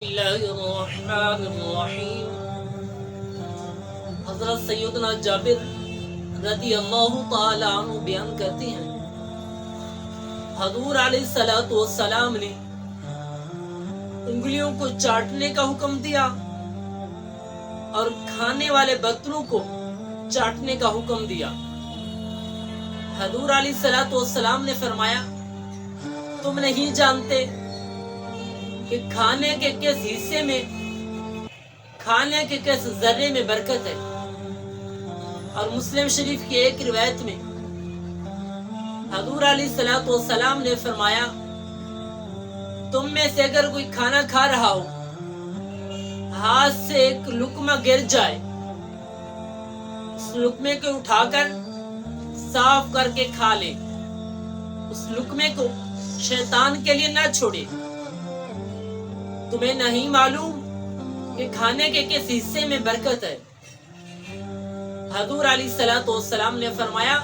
اللہ الرحمن الرحیم۔ حضرت سیدنا جابر رضی اللہ تعالی عنہ بیان کرتے ہیں، حضور علیہ الصلوۃ والسلام نے انگلیوں کو چاٹنے کا حکم دیا اور کھانے والے برتنوں کو چاٹنے کا حکم دیا۔ حضور علیہ الصلوۃ والسلام نے فرمایا، تم نہیں جانتے کہ کھانے کے کس حصے میں، کھانے کے کس ذرے میں برکت ہے۔ اور مسلم شریف کی ایک روایت میں حضور علیہ الصلوۃ والسلام نے فرمایا، تم میں سے اگر کوئی کھانا کھا رہا ہو، ہاتھ سے ایک لقمہ گر جائے، اس لقمے کو اٹھا کر صاف کر کے کھا لے، اس لقمے کو شیطان کے لیے نہ چھوڑے۔ تمہیں نہیں معلوم کہ کھانے کے کس حصے میں برکت ہے۔ حضور علیہ الصلوۃ والسلام نے فرمایا،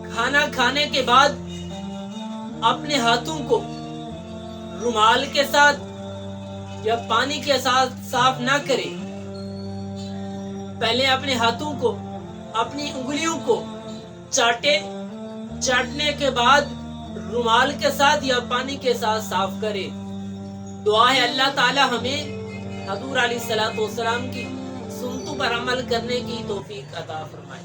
کھانا کھانے کے بعد اپنے ہاتھوں کو رومال کے ساتھ یا پانی کے ساتھ صاف نہ کرے، پہلے اپنے ہاتھوں کو، اپنی انگلیوں کو چاٹے، چاٹنے کے بعد رومال کے ساتھ یا پانی کے ساتھ صاف کرے۔ دعا ہے اللہ تعالی ہمیں حضور علیہ الصلوۃ والسلام کی سنتوں پر عمل کرنے کی توفیق عطا فرمائے۔